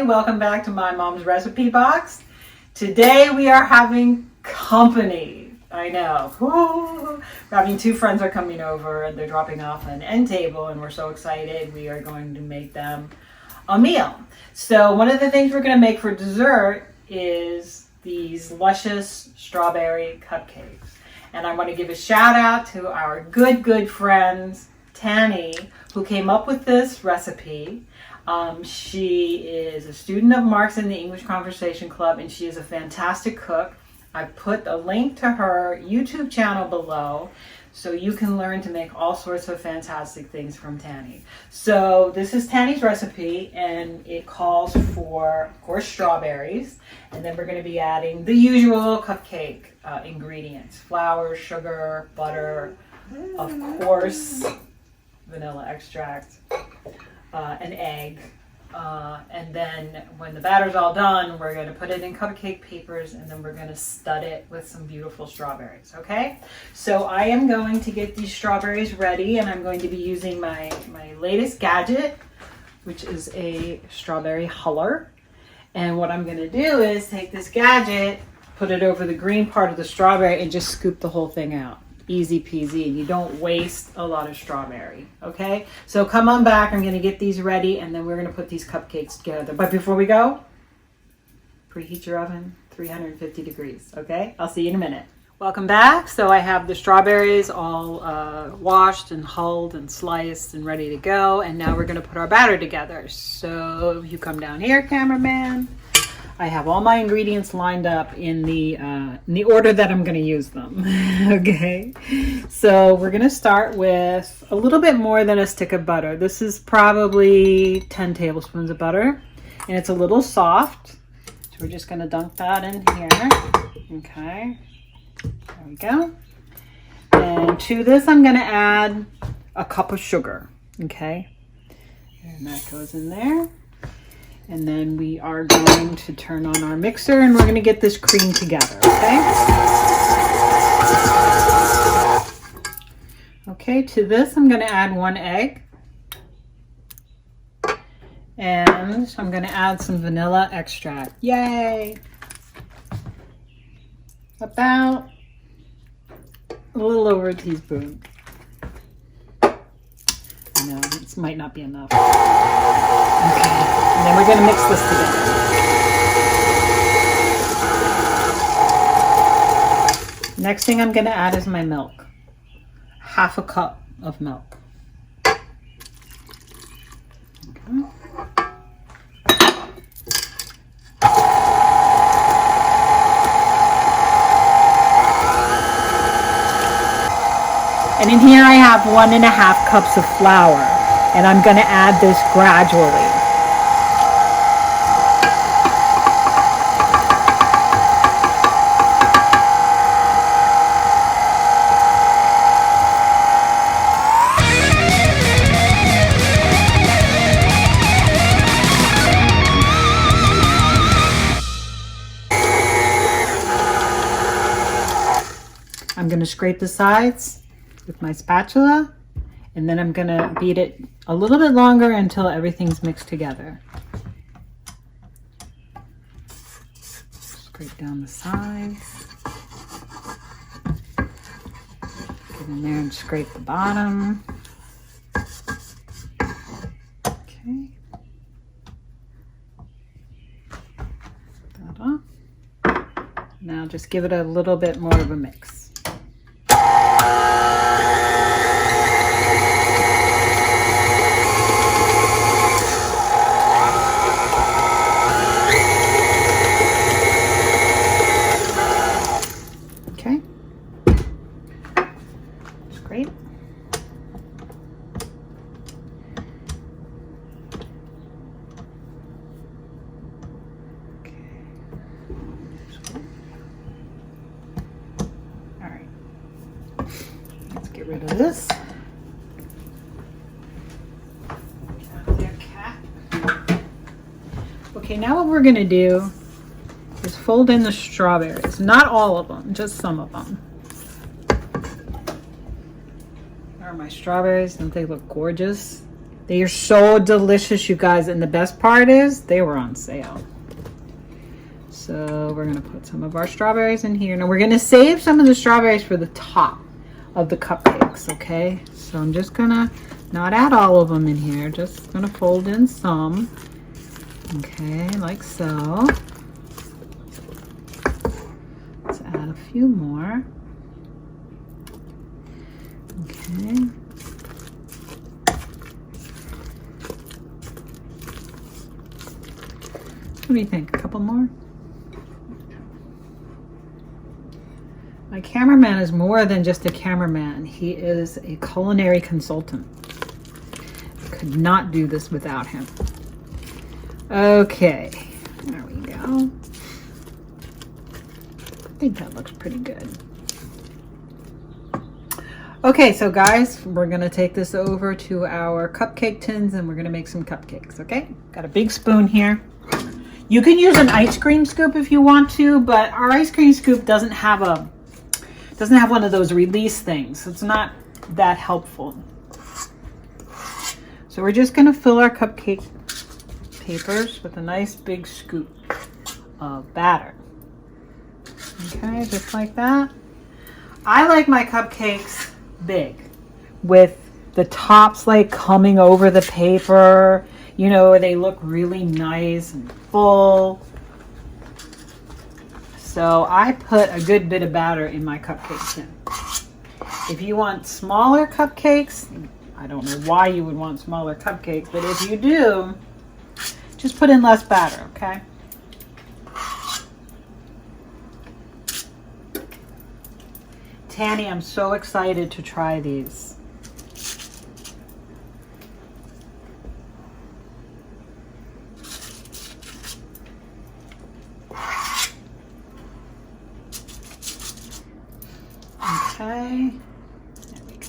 welcome back to my mom's recipe box. Today we are having company. I know. We're having two friends are coming over and they're dropping off an end table and we're so excited. We are going to make them a meal. So one of the things we're going to make for dessert is these luscious strawberry cupcakes. And I want to give a shout out to our good friends, Tanny, who came up with this recipe. She is a student of Mark's in the English Conversation Club, and she is a fantastic cook. I put a link to her YouTube channel below so you can learn to make all sorts of fantastic things from Tanny. So this is Tanny's recipe, and it calls for, of course, strawberries. And then we're going to be adding the usual cupcake ingredients: flour, sugar, butter, of course, vanilla extract, an egg, and then when the batter's all done, we're going to put it in cupcake papers, and then we're going to stud it with some beautiful strawberries. Okay, so I am going to get these strawberries ready, and I'm going to be using my latest gadget, which is a strawberry huller. And what I'm going to do is take this gadget, put it over the green part of the strawberry, and just scoop the whole thing out. Easy peasy. You don't waste a lot of strawberry. Okay, so come on back. I'm going to get these ready, and then we're going to put these cupcakes together. But before we go, preheat your oven 350 degrees. Okay, I'll see you in a minute. Welcome back. So I have the strawberries all washed and hulled and sliced and ready to go, and now we're going to put our batter together. So you come down here, cameraman. I have all my ingredients lined up in the order that I'm going to use them. Okay, so we're going to start with a little bit more than a stick of butter. This is probably 10 tablespoons of butter, and it's a little soft. So we're just going to dunk that in here. Okay, there we go. And to this, I'm going to add a cup of sugar. Okay, and that goes in there. And then we are going to turn on our mixer, and we're going to get this cream together, okay? Okay, to this I'm going to add 1 egg. And I'm going to add some vanilla extract. Yay! About a little over a teaspoon. No, this might not be enough. Okay, and then we're going to mix this together. Next thing I'm going to add is my milk. Half a cup of milk. Okay. And in here I have 1.5 cups of flour, and I'm going to add this gradually. I'm going to scrape the sides with my spatula, and then I'm going to beat it a little bit longer until everything's mixed together. Scrape down the sides. Get in there and scrape the bottom. Okay. Ta-da. Now just give it a little bit more of a mix. Great. Okay. All right. Let's get rid of this. Okay, now what we're going to do is fold in the strawberries. Not all of them, just some of them. There are my strawberries. Don't they look gorgeous? They are so delicious, you guys. And the best part is they were on sale. So we're going to put some of our strawberries in here. Now we're going to save some of the strawberries for the top of the cupcakes, okay? So I'm just going to not add all of them in here. Just going to fold in some. Okay, like so. Let's add a few more. Okay. What do you think? A couple more? My cameraman is more than just a cameraman. He is a culinary consultant. I could not do this without him. Okay, there we go. I think that looks pretty good. Okay, so guys, we're gonna take this over to our cupcake tins and we're gonna make some cupcakes, okay? Got a big spoon here. You can use an ice cream scoop if you want to, but our ice cream scoop doesn't have one of those release things. It's not that helpful. So we're just gonna fill our cupcake papers with a nice big scoop of batter. Okay, just like that. I like my cupcakes big, with the tops like coming over the paper. You know, they look really nice and full. So I put a good bit of batter in my cupcake tin. If you want smaller cupcakes, I don't know why you would want smaller cupcakes, but if you do, just put in less batter, okay? Tanny, I'm so excited to try these. Okay. There we go.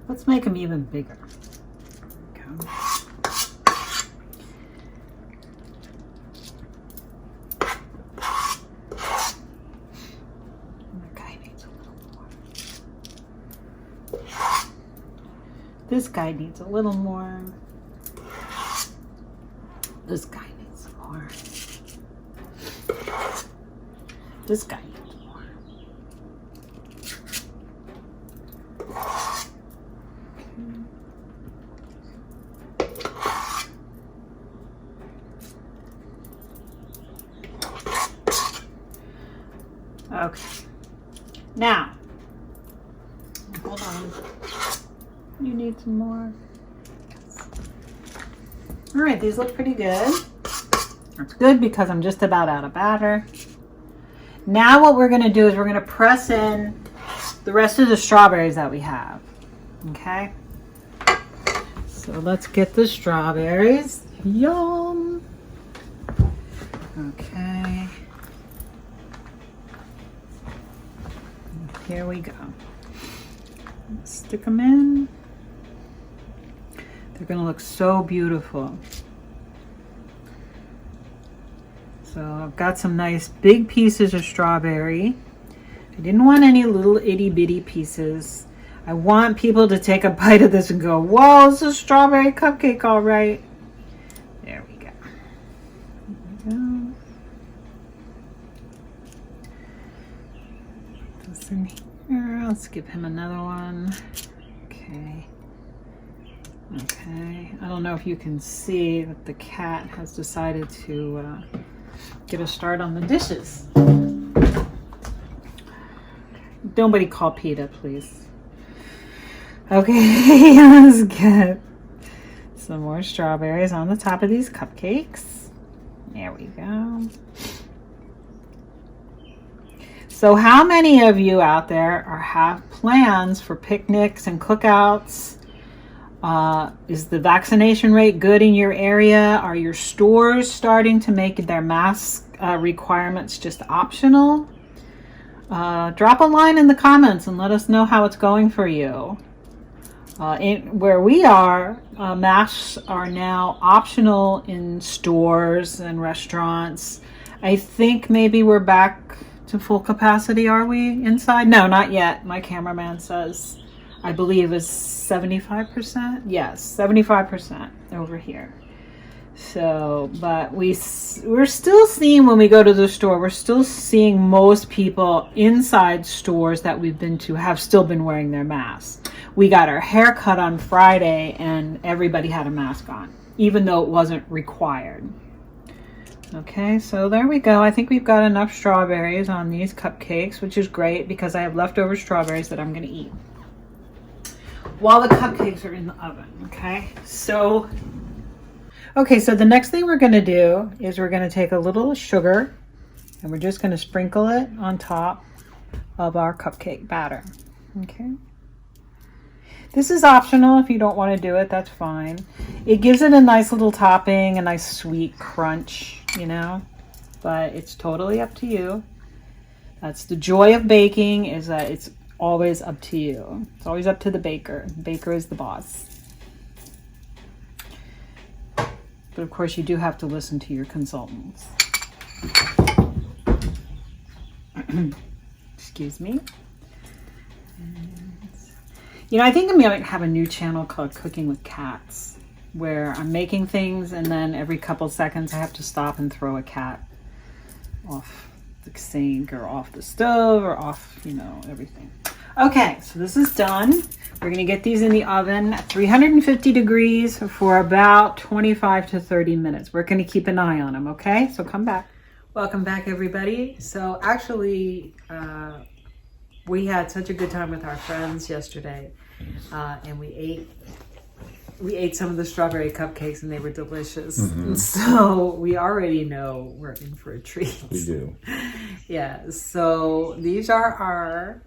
Let's make them even bigger. Okay. Guy needs a little more. This guy needs a little more. This guy needs some more. This guy needs more. Okay. Now, hold on. You need some more. All right, these look pretty good. That's good because I'm just about out of batter. Now what we're going to do is we're going to press in the rest of the strawberries that we have. Okay? So let's get the strawberries. Yum! Okay. Here we go. Stick them in. They're going to look so beautiful. So I've got some nice big pieces of strawberry. I didn't want any little itty bitty pieces. I want people to take a bite of this and go, whoa, it's a strawberry cupcake, all right. There we go. There we go. Put this in here. Let's give him another one. Okay. Okay. I don't know if you can see that the cat has decided to get a start on the dishes. Nobody call PETA, please. Okay, let's get some more strawberries on the top of these cupcakes. There we go. So how many of you out there have plans for picnics and cookouts? Is the vaccination rate good in your area? Are your stores starting to make their mask requirements just optional? Drop a line in the comments and let us know how it's going for you. Where we are, masks are now optional in stores and restaurants. I think maybe we're back to full capacity. Are we inside? No, not yet. My cameraman says, I believe is 75%. Yes, 75% over here. So, but we're still seeing, when we go to the store, we're still seeing most people inside stores that we've been to have still been wearing their masks. We got our hair cut on Friday and everybody had a mask on, even though it wasn't required. Okay, so there we go. I think we've got enough strawberries on these cupcakes, which is great because I have leftover strawberries that I'm going to eat while the cupcakes are in the oven. Okay, so the next thing we're going to do is we're going to take a little sugar and we're just going to sprinkle it on top of our cupcake batter. Okay, this is optional. If you don't want to do it, that's fine. It gives it a nice little topping, a nice sweet crunch, you know, but it's totally up to you. That's the joy of baking, is that it's always up to you. It's always up to the baker. The baker is the boss. But of course, you do have to listen to your consultants. Excuse me. You know, I think I'm going to have a new channel called Cooking with Cats, where I'm making things and then every couple seconds I have to stop and throw a cat off the sink or off the stove or off, you know, everything. Okay, so this is done. We're going to get these in the oven at 350 degrees for about 25 to 30 minutes. We're going to keep an eye on them, okay? So come back. Welcome back, everybody. So actually, we had such a good time with our friends yesterday, and we ate some of the strawberry cupcakes and they were delicious. And so we already know we're in for a treat. We do. Yeah, so these are our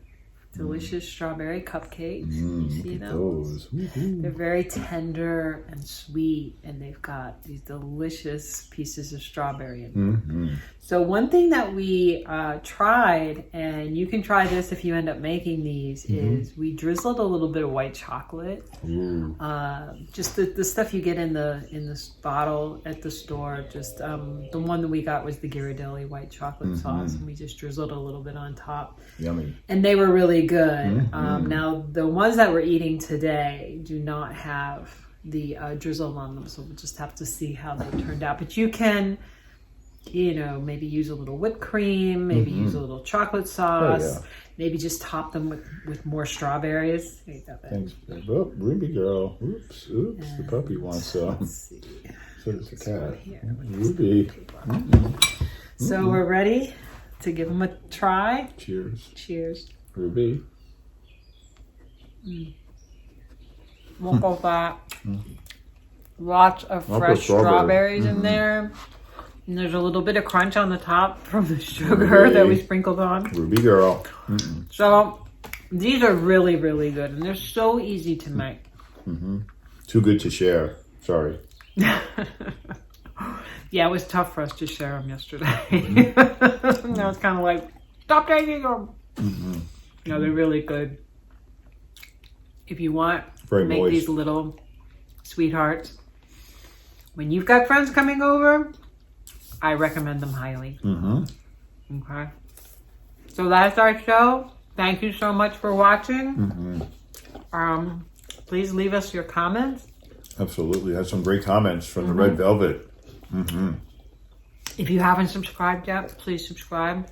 delicious strawberry cupcakes. You see those? They're very tender and sweet, and they've got these delicious pieces of strawberry in them. So one thing that we tried, and you can try this if you end up making these, is we drizzled a little bit of white chocolate. Just the stuff you get in this bottle at the store. Just the one that we got was the Ghirardelli white chocolate sauce, and we just drizzled a little bit on top. Yummy. And they were really good. Now the ones that we're eating today do not have the drizzle on them, so we'll just have to see how they turned out. But you can, you know, maybe use a little whipped cream, maybe use a little chocolate sauce, maybe just top them with more strawberries. Thanks. Oh, Ruby girl. Oops, the puppy wants some. Let's see. So it's a cat. Ruby. So we're ready to give them a try. Cheers. Cheers. Ruby. Look at that. Lots of fresh strawberries in there. And there's a little bit of crunch on the top from the sugar that we sprinkled on. Ruby girl. So these are really, really good. And they're so easy to make. Too good to share. Sorry. Yeah, it was tough for us to share them yesterday. Now it's kind of like, stop taking them. No, they're really good. If you want, make these little sweethearts. When you've got friends coming over, I recommend them highly. Okay. So that's our show. Thank you so much for watching. Please leave us your comments. Absolutely. Had some great comments from the Red Velvet. If you haven't subscribed yet, please subscribe.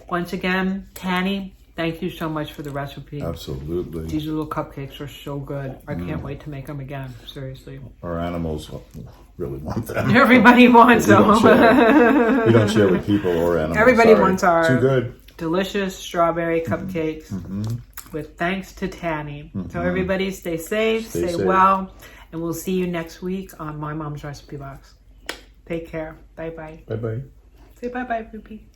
Once again, Tanny, thank you so much for the recipe. Absolutely. These little cupcakes are so good. I can't wait to make them again. Seriously. Our animals really want them. Everybody wants them. We don't share with people or animals. Everybody wants our Too good. Delicious strawberry cupcakes with thanks to Tanny. So everybody stay safe, stay well, and we'll see you next week on My Mom's Recipe Box. Take care. Bye-bye. Bye-bye. Say bye-bye, Poopy.